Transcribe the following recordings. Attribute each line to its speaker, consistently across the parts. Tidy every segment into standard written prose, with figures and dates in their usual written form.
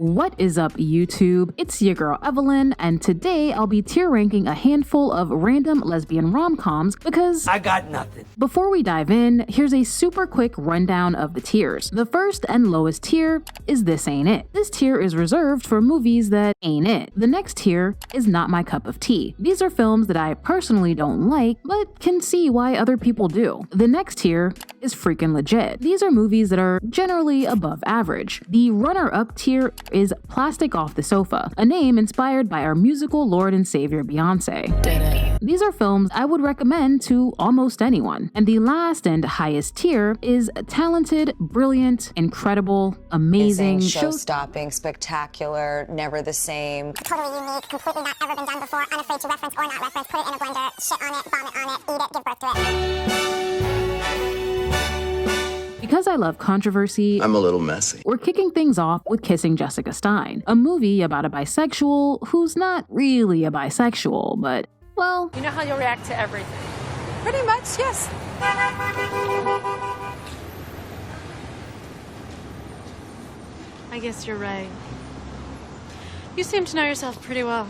Speaker 1: What is up, YouTube? It's your girl Evelyn, and today I'll be tier ranking a handful of random lesbian rom-coms because
Speaker 2: I got nothing.
Speaker 1: Before we dive in, here's a super quick rundown of the tiers. The first and lowest tier is This Ain't It. This tier is reserved for movies that ain't it. The next tier is Not My Cup of Tea. These are films that I personally don't like, but can see why other people do. The next tier is Freaking Legit. These are movies that are generally above average. The runner-up tier is Plastic Off the Sofa, a name inspired by our musical Lord and Savior Beyonce. These are films I would recommend to almost anyone. And the last and highest tier is Talented, Brilliant, Incredible, Amazing,
Speaker 3: Show-stopping, spectacular, never the same.
Speaker 4: Totally unique, completely not ever been done before, unafraid to reference or not reference, put it in a blender, shit on it, vomit on it, eat it, give birth to it.
Speaker 1: Because I love controversy,
Speaker 2: I'm a little messy.
Speaker 1: we're kicking things off with Kissing Jessica Stein, a movie about a bisexual who's not really a bisexual, but, well,
Speaker 5: You know how you'll react to everything. Pretty much, yes. I guess you're right. You seem to know yourself pretty well.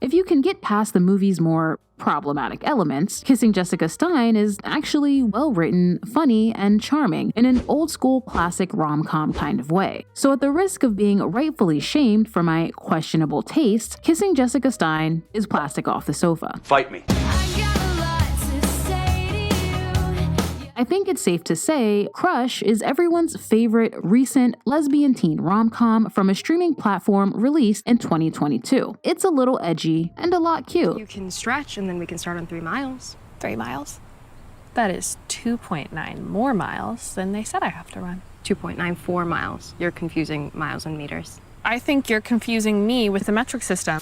Speaker 1: if you can get past the movie's more problematic elements, Kissing Jessica Stein is actually well-written, funny, and charming in an old-school classic rom-com kind of way. So at the risk of being rightfully shamed for my questionable taste, Kissing Jessica Stein is Plastic Off the Sofa.
Speaker 2: Fight me.
Speaker 1: I think it's safe to say Crush is everyone's favorite recent lesbian teen rom-com from a streaming platform released in 2022. It's a little edgy and a lot cute.
Speaker 6: You can stretch and then we can start on 3 miles.
Speaker 5: 3 miles? That is 2.9 more miles than they said I have to run.
Speaker 6: 2.94 miles. You're confusing miles and meters.
Speaker 5: I think you're confusing me with the metric system.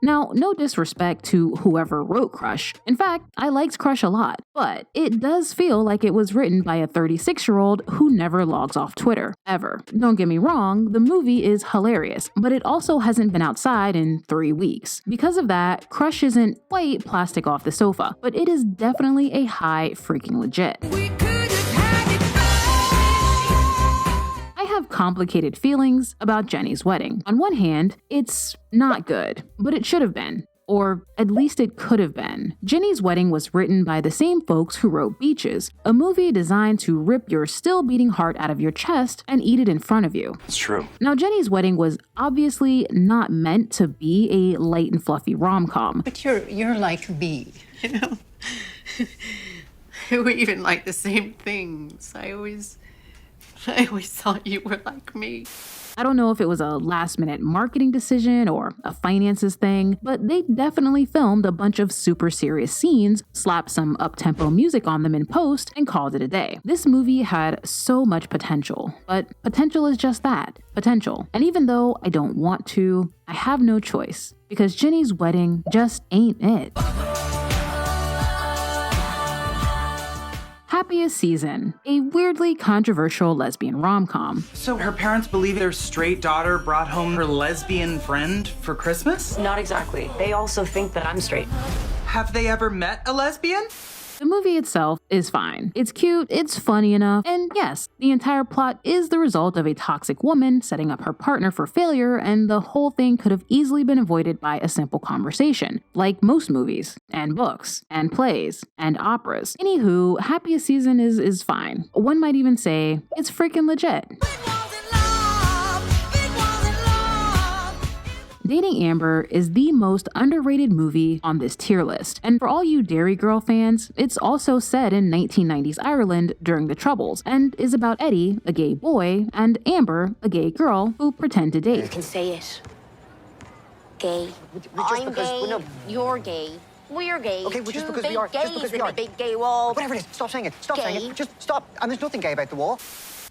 Speaker 1: Now, no disrespect to whoever wrote Crush. In fact, I liked Crush a lot, but it does feel like it was written by a 36-year-old who never logs off Twitter, ever. Don't get me wrong, the movie is hilarious, but it also hasn't been outside in 3 weeks. Because of that, Crush isn't quite Plastic Off the Sofa, but it is definitely a high freaking legit. I have complicated feelings about Jenny's Wedding. On one hand, it's not good, but it should have been. Or at least it could have been. Jenny's Wedding was written by the same folks who wrote Beaches, a movie designed to rip your still beating heart out of your chest and eat it in front of you.
Speaker 2: It's true.
Speaker 1: Now, Jenny's Wedding was obviously not meant to be a light and fluffy rom-com.
Speaker 7: But you're like me, you know? We even like the same things. I always thought you were like me.
Speaker 1: I don't know if it was a last-minute marketing decision or a finances thing, but they definitely filmed a bunch of super serious scenes, slapped some up-tempo music on them in post, and called it a day. This movie had so much potential, but potential is just that, potential. And even though I don't want to, I have no choice, because Jenny's Wedding just ain't it. Happiest Season, a weirdly controversial lesbian rom-com.
Speaker 8: So her parents believe their straight daughter brought home her lesbian friend for Christmas?
Speaker 9: Not exactly. They also think that I'm straight.
Speaker 8: Have they ever met a lesbian?
Speaker 1: The movie itself is fine. It's cute, it's funny enough, and yes, the entire plot is the result of a toxic woman setting up her partner for failure, and the whole thing could have easily been avoided by a simple conversation, like most movies, and books, and plays, and operas. Anywho, Happiest Season is fine. One might even say it's freaking legit. Dating Amber is the most underrated movie on this tier list, and for all you Dairy Girl fans, it's also set in 1990s Ireland during the Troubles, and is about Eddie, a gay boy, and Amber, a gay girl, who pretend to date.
Speaker 4: You can say it. Gay. I'm gay. You're gay. We're gay.
Speaker 10: Okay, well, just
Speaker 4: Two
Speaker 10: because we
Speaker 4: big
Speaker 10: are. Just
Speaker 4: gays
Speaker 10: because we
Speaker 4: in a
Speaker 10: are.
Speaker 4: big gay wall.
Speaker 10: Whatever it is, stop saying it. Stop saying
Speaker 4: Gay.
Speaker 10: it. Just stop. And there's nothing gay about the wall.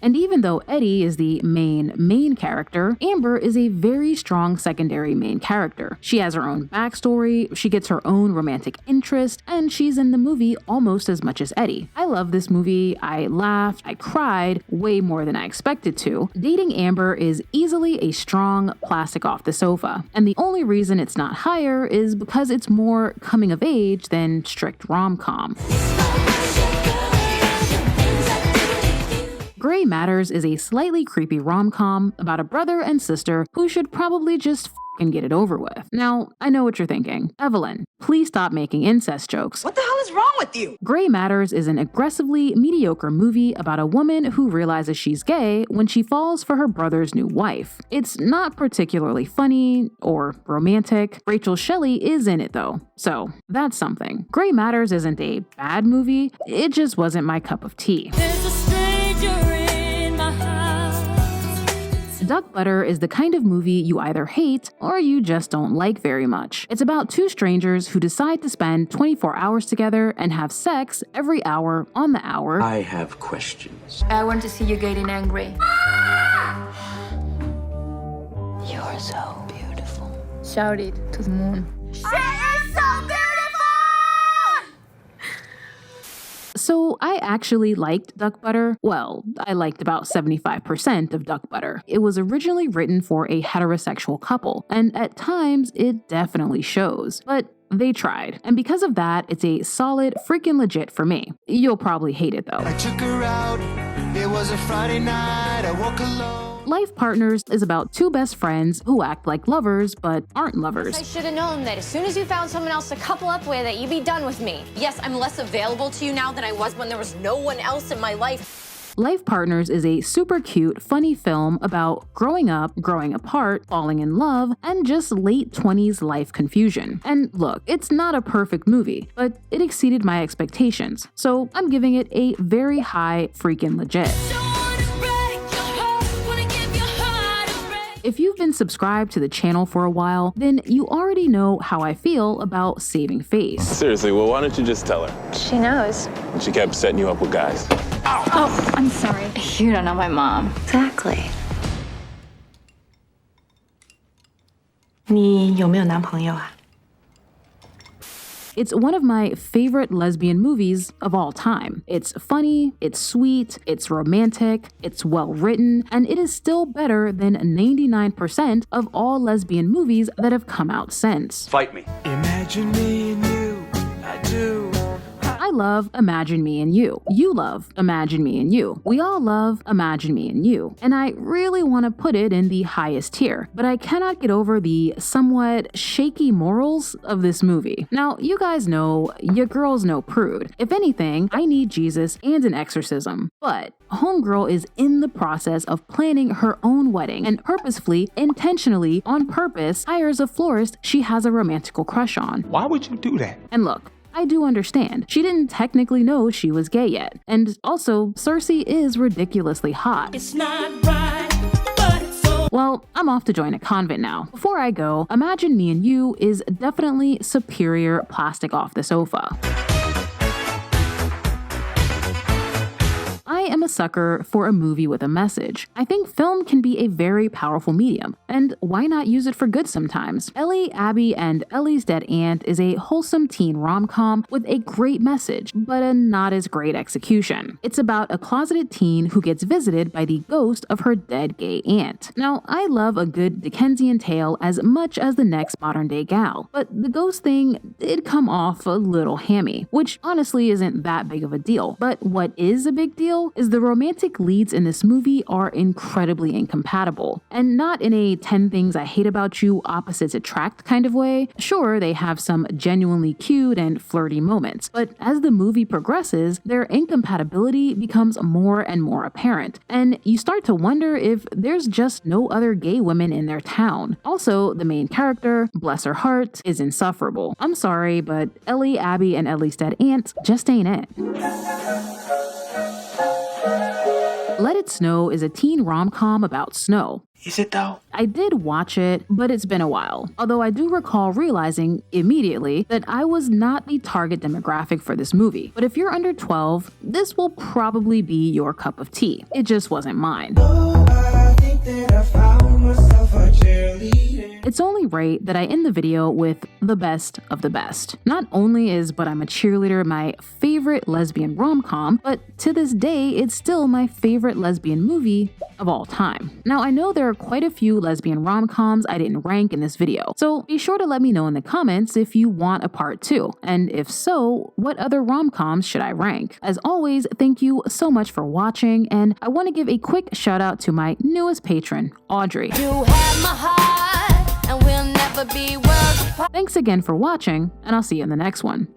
Speaker 1: And even though Eddie is the main character, Amber is a very strong secondary main character. She has her own backstory, she gets her own romantic interest, and she's in the movie almost as much as Eddie. I love this movie. I laughed, I cried way more than I expected to. Dating Amber is easily a strong Plastic Off the Sofa, and the only reason it's not higher is because it's more coming of age than strict rom-com. Gray Matters is a slightly creepy rom-com about a brother and sister who should probably just and get it over with. Now, I know what you're thinking. Evelyn, please stop making incest jokes.
Speaker 9: What the hell is wrong with you?
Speaker 1: Gray Matters is an aggressively mediocre movie about a woman who realizes she's gay when she falls for her brother's new wife. It's not particularly funny or romantic. Rachel Shelley is in it though, so that's something. Gray Matters isn't a bad movie, it just wasn't my cup of tea.
Speaker 2: There's a stranger in my house.
Speaker 1: Duck Butter is the kind of movie you either hate or you just don't like very much. It's about two strangers who decide to spend 24 hours together and have sex every hour on the hour.
Speaker 11: I have questions.
Speaker 2: I want to see you getting angry.
Speaker 3: You're so beautiful.
Speaker 2: Shout it to the moon.
Speaker 1: So I actually liked Duck Butter. Well, I liked about 75% of Duck Butter. It was originally written for a heterosexual couple, and at times it definitely shows. But they tried, and because of that, it's a solid freaking legit for me. You'll probably hate it though.
Speaker 12: I took her out, it was a Friday night, I woke alone.
Speaker 1: Life Partners is about two best friends who act like lovers but aren't lovers.
Speaker 13: I should have known that as soon as you found someone else to couple up with, that you'd be done with me. Yes, I'm less available to you now than I was when there was no one else in my life.
Speaker 1: Life Partners is a super cute, funny film about growing up, growing apart, falling in love, and just late 20s life confusion. And look, it's not a perfect movie, but it exceeded my expectations, so I'm giving it a very high freaking legit. If you've been subscribed to the channel for a while, then you already know how I feel about saving face.
Speaker 14: Seriously, well, why don't you just tell her?
Speaker 13: She knows.
Speaker 14: She kept setting you up with guys.
Speaker 2: Oh, I'm sorry.
Speaker 13: You don't know my mom.
Speaker 3: Exactly.
Speaker 9: 你有没有男朋友啊？
Speaker 1: It's one of my favorite lesbian movies of all time. It's funny, it's sweet, it's romantic, it's well written, and it is still better than 99% of all lesbian movies that have come out since.
Speaker 11: Fight me.
Speaker 12: Imagine me and you, I do.
Speaker 1: I love Imagine Me and You. You love Imagine Me and You. We all love Imagine Me and You. And I really want to put it in the highest tier, but I cannot get over the somewhat shaky morals of this movie. Now, you guys know, your girl's no prude. If anything, I need Jesus and an exorcism. But Homegirl is in the process of planning her own wedding and purposefully, intentionally, on purpose, hires a florist she has a romantical crush on.
Speaker 11: Why would you do that?
Speaker 1: And look, I do understand. She didn't technically know she was gay yet. And also, Cersei is ridiculously hot.
Speaker 2: It's not right, but it's so.
Speaker 1: Well, I'm off to join a convent now. Before I go, Imagine Me and You is definitely superior plastic off the sofa. I am a sucker for a movie with a message. I think film can be a very powerful medium, and why not use it for good sometimes? Ellie, Abbie, and Ellie's Dead Aunt is a wholesome teen rom-com with a great message, but a not as great execution. It's about a closeted teen who gets visited by the ghost of her dead gay aunt. Now, I love a good Dickensian tale as much as the next modern-day gal, but the ghost thing did come off a little hammy, which honestly isn't that big of a deal. But what is a big deal is the romantic leads in this movie are incredibly incompatible, and not in a 10 things I hate about you opposites attract kind of way. Sure, they have some genuinely cute and flirty moments, but as the movie progresses, their incompatibility becomes more and more apparent, and you start to wonder if there's just no other gay women in their town. Also, the main character, bless her heart, is insufferable. I'm sorry, but Ellie, Abbie, and Ellie's Dead Aunt just ain't it. Let It Snow is a teen rom-com about snow.
Speaker 11: Is it though?
Speaker 1: I did watch it, but it's been a while. Although I do recall realizing immediately that I was not the target demographic for this movie. But if you're under 12, this will probably be your cup of tea. It just wasn't mine.
Speaker 12: I think that I found myself a cheerleader.
Speaker 1: It's only right that I end the video with the best of the best. Not only is But I'm a Cheerleader my favorite lesbian rom-com, but to this day, it's still my favorite lesbian movie of all time. Now, I know there are quite a few lesbian rom-coms I didn't rank in this video, so be sure to let me know in the comments if you want a part 2, and if so, what other rom-coms should I rank? As always, thank you so much for watching, and I want to give a quick shout out to my newest patron, Audrey.
Speaker 13: You have my heart, and we'll never be worlds apart.
Speaker 1: Thanks again for watching, and I'll see you in the next one.